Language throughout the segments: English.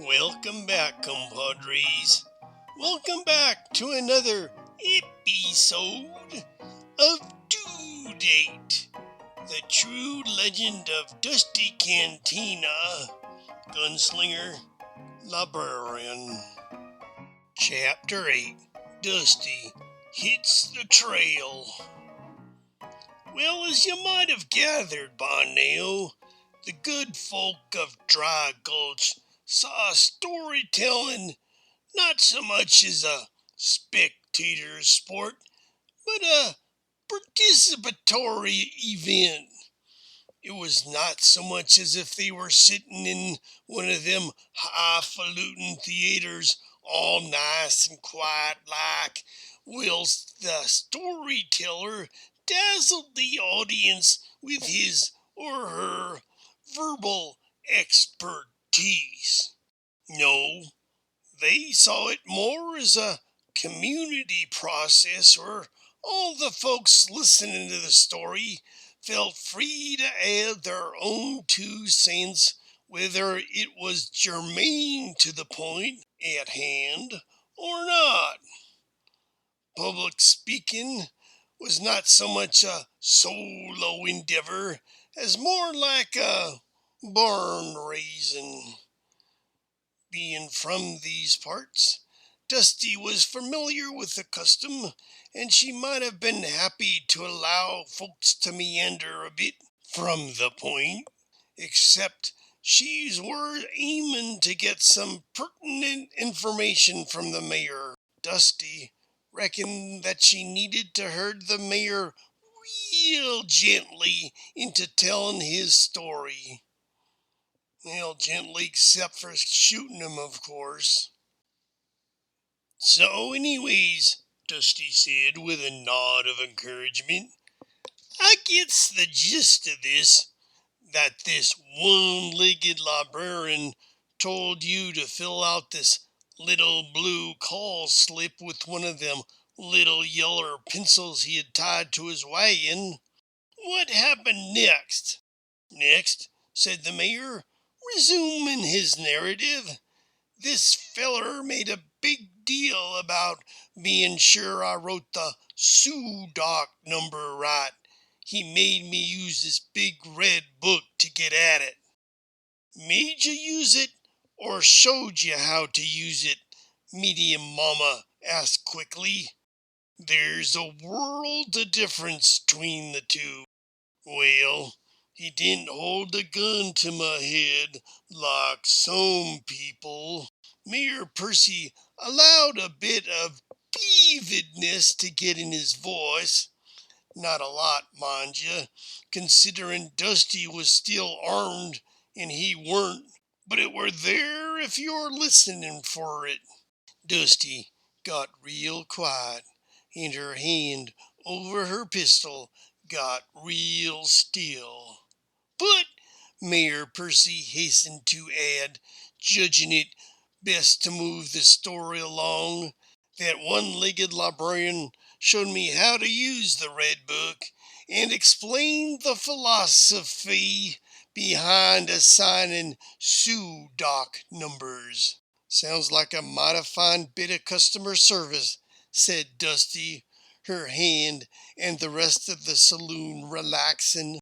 Welcome back, compadres. Welcome back to another episode of Due Date, the true legend of Dusty Cantina, Gunslinger, Librarian. Chapter 8, Dusty Hits the Trail. Well, as you might have gathered by now, the good folk of Dry Gulch saw storytelling not so much as a spectator sport, but a participatory event. It was not so much as if they were sitting in one of them highfalutin theaters, all nice and quiet like, whilst the storyteller dazzled the audience with his or her verbal expertise. No, they saw it more as a community process where all the folks listening to the story felt free to add their own 2 cents, whether it was germane to the point at hand or not. Public speaking was not so much a solo endeavor as more like a barn raising. Being from these parts, Dusty was familiar with the custom, and she might have been happy to allow folks to meander a bit from the point, except she's were aiming to get some pertinent information from the mayor. Dusty reckoned that she needed to herd the mayor real gently into telling his story. Well, gently except for shooting him, of course. So, anyways, Dusty said with a nod of encouragement, I gets the gist of this, that this one-legged librarian told you to fill out this little blue call slip with one of them little yeller pencils he had tied to his wagon. What happened next? Next, said the mayor, resuming his narrative, this feller made a big deal about being sure I wrote the Sioux Dock number right. He made me use this big red book to get at it. Made you use it or showed you how to use it? Medium Mama asked quickly. There's a world of difference between the two. Well, he didn't hold a gun to my head like some people. Mayor Percy allowed a bit of peevedness to get in his voice. Not a lot, mind you, considering Dusty was still armed and he weren't. But it were there if you're listening for it. Dusty got real quiet, and her hand over her pistol got real still. But, Mayor Percy hastened to add, judging it best to move the story along, that one-legged librarian showed me how to use the red book and explained the philosophy behind assigning Sioux Dock numbers. Sounds like a mighty fine bit of customer service, said Dusty, her hand and the rest of the saloon relaxing.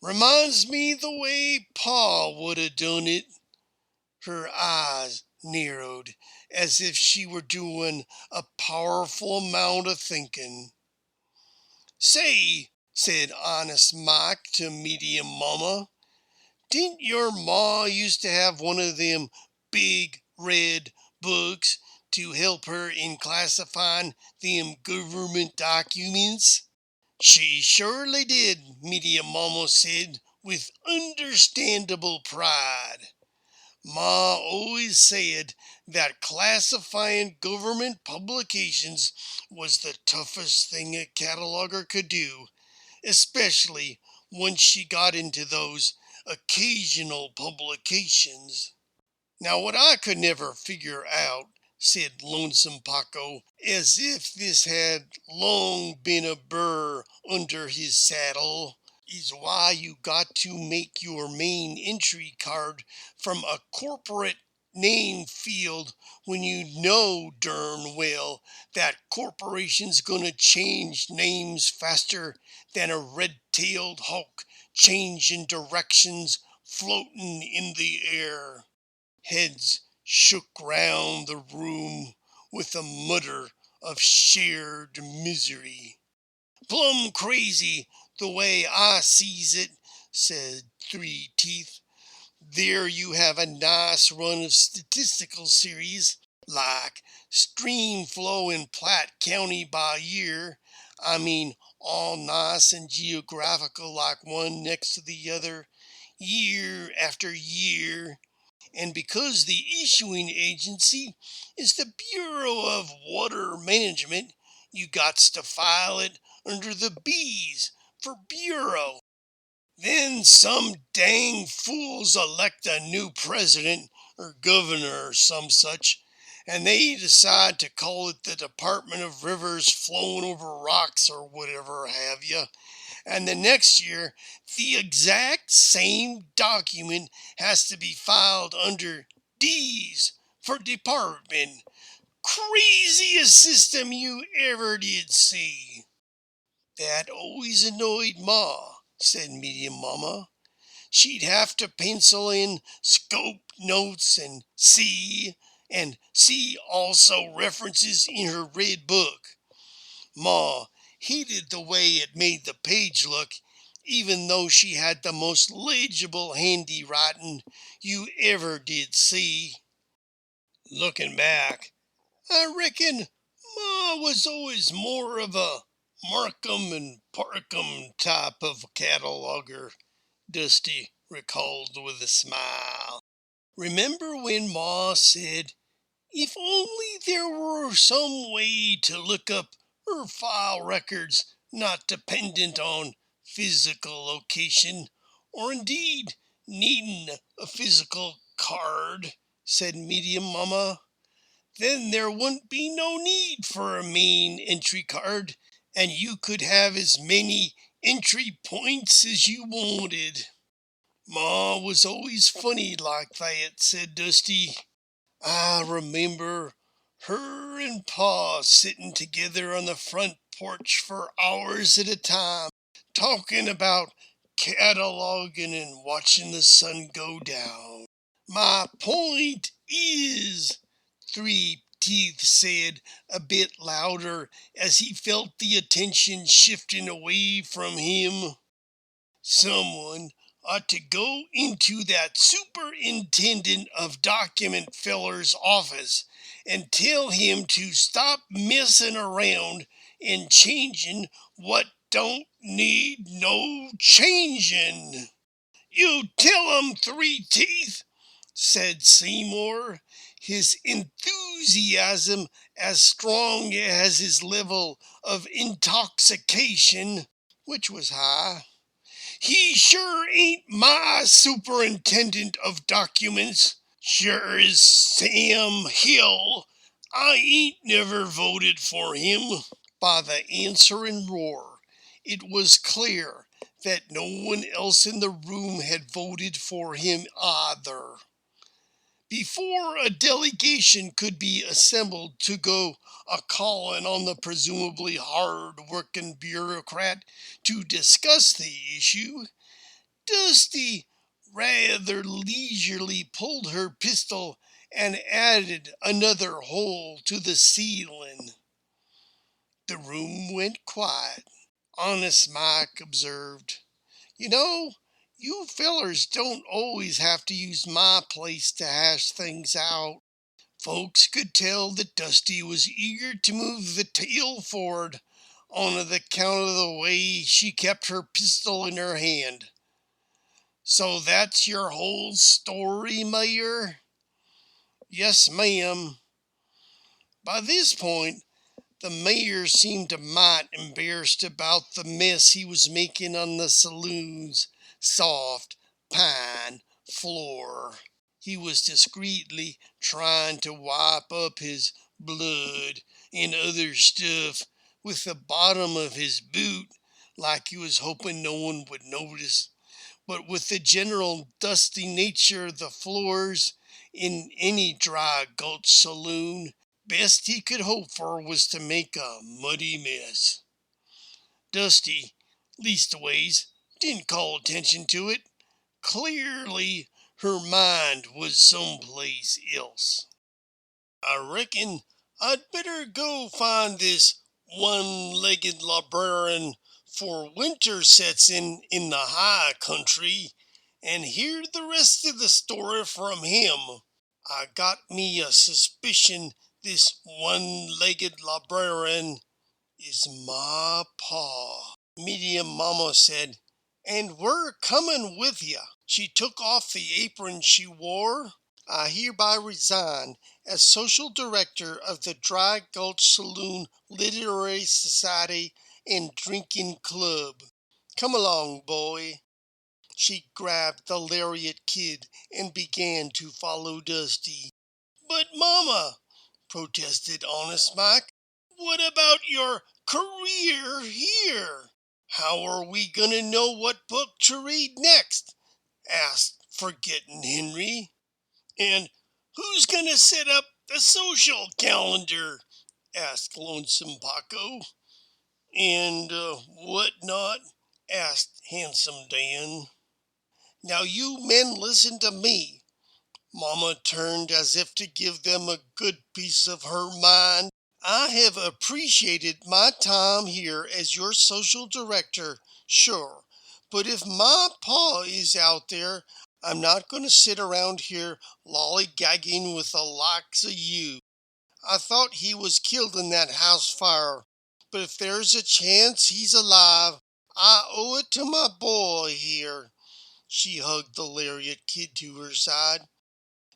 Reminds me the way Pa would have done it. Her eyes narrowed as if she were doing a powerful amount of thinking. Say, said Honest Mike to Medium Mama, didn't your ma used to have one of them big red books to help her in classifying them government documents? She surely did, Medium Mama said with understandable pride. Ma always said that classifying government publications was the toughest thing a cataloger could do, especially once she got into those occasional publications. Now, what I could never figure out, said Lonesome Paco, as if this had long been a burr under his saddle, is why you got to make your main entry card from a corporate name field when you know darn well that corporation's gonna change names faster than a red-tailed hawk changing directions floating in the air. Heads shook round the room with a mutter of shared misery. Plumb crazy the way I sees it, said Three Teeth. There you have a nice run of statistical series, like stream flow in Platte County by year. I mean, all nice and geographical like one next to the other, year after year. And because the issuing agency is the Bureau of Water Management, you gots to file it under the B's for Bureau. Then some dang fools elect a new president or governor or some such, and they decide to call it the Department of Rivers Flowing Over Rocks or whatever have you. And the next year, the exact same document has to be filed under D's for department. Craziest system you ever did see. That always annoyed Ma, said Medium Mama. She'd have to pencil in scope notes and see also references in her red book. Ma hated the way it made the page look, even though she had the most legible handywriting you ever did see. Looking back, I reckon Ma was always more of a Markham and Parkham type of cataloger, Dusty recalled with a smile. Remember when Ma said, if only there were some way to look up her file records not dependent on physical location, or indeed needing a physical card, said Medium Mama. Then there wouldn't be no need for a main entry card, and you could have as many entry points as you wanted. Ma was always funny like that, said Dusty. I remember her and Pa sitting together on the front porch for hours at a time, talking about cataloging and watching the sun go down. My point is, Three Teeth said a bit louder as he felt the attention shifting away from him. Someone ought to go into that superintendent of document filler's office and tell him to stop messing around and changing what don't need no changing. You tell 'em, Three Teeth, said Seymour, his enthusiasm as strong as his level of intoxication, which was high. He sure ain't my superintendent of documents. Sure as Sam Hill, I ain't never voted for him. By the answering roar, it was clear that no one else in the room had voted for him either. Before a delegation could be assembled to go a-calling on the presumably hard-working bureaucrat to discuss the issue, Dusty rather leisurely pulled her pistol and added another hole to the ceiling. The room went quiet. Honest Mike observed, you know, you fellers don't always have to use my place to hash things out. Folks could tell that Dusty was eager to move the tale forward on account of the way she kept her pistol in her hand. So that's your whole story, Mayor? Yes, ma'am. By this point, the mayor seemed a mite embarrassed about the mess he was making on the saloon's soft pine floor. He was discreetly trying to wipe up his blood and other stuff with the bottom of his boot, like he was hoping no one would notice. But with the general dusty nature of the floors, in any Dry Gulch saloon. Best he could hope for was to make a muddy mess. Dusty, leastways, didn't call attention to it. Clearly, her mind was someplace else. I reckon I'd better go find this one-legged librarian for winter sets in the high country and hear the rest of the story from him. I got me a suspicion this one-legged librarian is my pa. Medium Mama said, and we're coming with you. She took off the apron she wore. I hereby resign as social director of the Dry Gulch Saloon Literary Society and Drinking Club. Come along, boy. She grabbed the lariat kid and began to follow Dusty. But, Mama, protested Honest Mike, what about your career here? How are we going to know what book to read next? Asked Forgetting Henry. And who's going to set up the social calendar? Asked Lonesome Paco. And what not? Asked Handsome Dan. Now you men listen to me. Mama turned as if to give them a good piece of her mind. I have appreciated my time here as your social director, sure. But if my pa is out there, I'm not going to sit around here lollygagging with the likes of you. I thought he was killed in that house fire, but if there's a chance he's alive, I owe it to my boy here. She hugged the lariat kid to her side.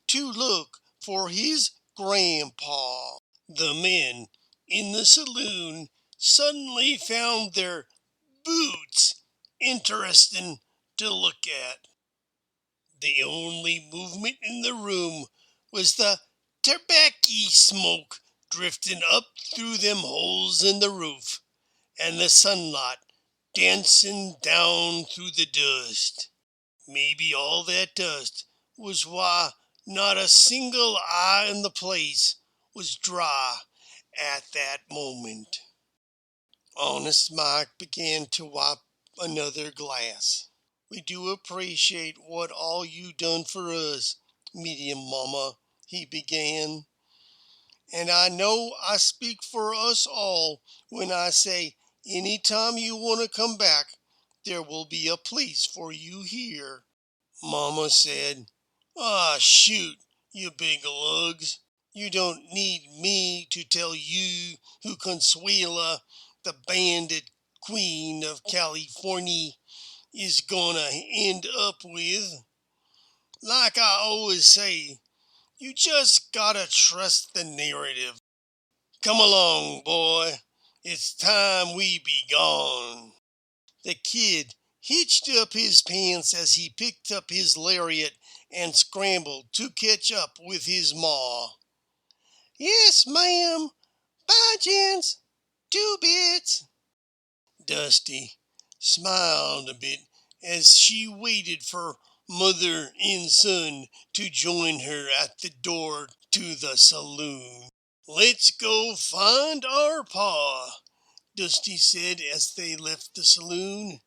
To look for his grandpa. The men in the saloon suddenly found their boots interesting to look at. The only movement in the room was the tobacco smoke drifting up through them holes in the roof, and the sunlight dancing down through the dust. Maybe all that dust was why not a single eye in the place was dry at that moment. Honest Mike began to wipe another glass. We do appreciate what all you done for us, Medium Mama, he began. And I know I speak for us all when I say anytime you want to come back, there will be a place for you here. Mama said, ah, shoot, you big lugs. You don't need me to tell you who Consuela, the bandit queen of California, is gonna end up with. Like I always say, you just gotta trust the narrative. Come along, boy. It's time we be gone. The kid hitched up his pants as he picked up his lariat and scrambled to catch up with his ma. Yes, ma'am. Bye, gents. 2 bits. Dusty smiled a bit as she waited for mother and son to join her at the door to the saloon. Let's go find our pa, Dusty said as they left the saloon.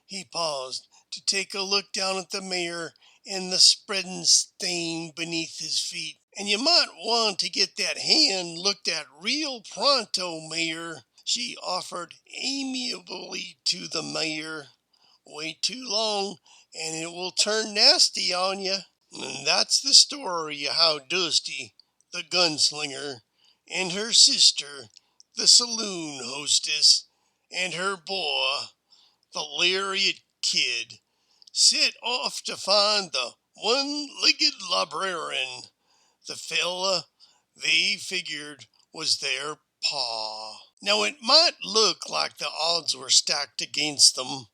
He paused to take a look down at the mayor and the spreading stain beneath his feet. And you might want to get that hand looked at real pronto, Mayor, she offered amiably to the mayor. Wait too long, and it will turn nasty on you. And that's the story of how Dusty, the gunslinger, and her sister, the saloon hostess, and her boy, the lariat kid, set off to find the one-legged librarian, the fella they figured was their pa. Now it might look like the odds were stacked against them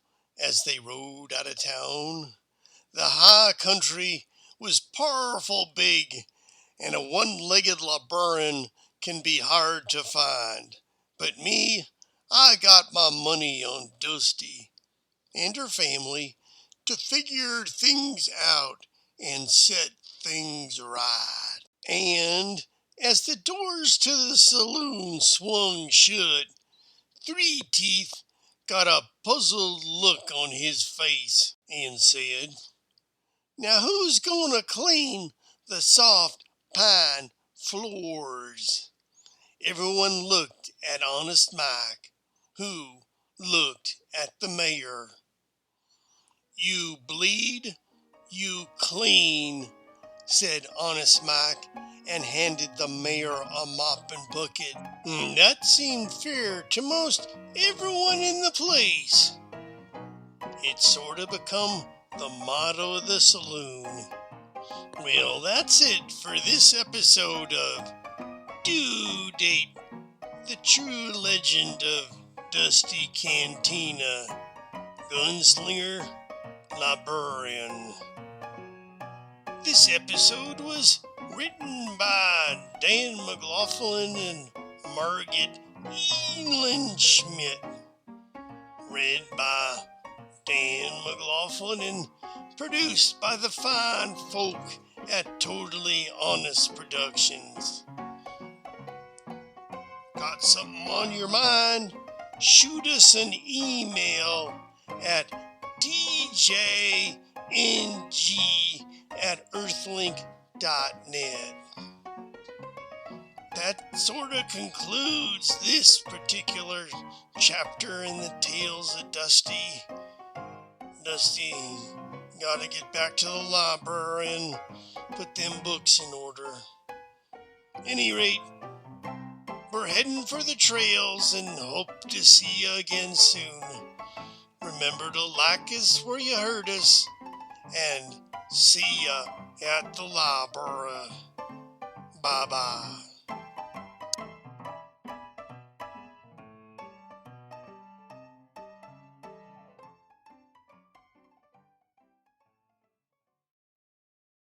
as they rode out of town. The high country was powerful big, and a one-legged librarian can be hard to find. But me, I got my money on Dusty and her family to figure things out and set things right. And as the doors to the saloon swung shut, Three Teeth got a puzzled look on his face and said, "Now who's gonna clean the soft pine floors?" Everyone looked at Honest Mike, who looked at the mayor. "You bleed, you clean," said Honest Mike, and handed the mayor a mop and bucket. That seemed fair to most everyone in the place. It sort of become the motto of the saloon. Well, that's it for this episode of Due Date, the true legend of Dusty Cantina, Gunslinger, Librarian. This episode was written by Dan McLaughlin and Margaret Elin Schmidt. Read by Dan McLaughlin and produced by the fine folk at Totally Honest Productions. Got something on your mind? Shoot us an email at djng@earthlink.net. That sort of concludes this particular chapter in the Tales of Dusty. Dusty gotta get back to the library and put them books in order. Any rate, we're heading for the trails and hope to see you again soon. Remember to like us where you heard us, and see ya at the library. Bye-bye.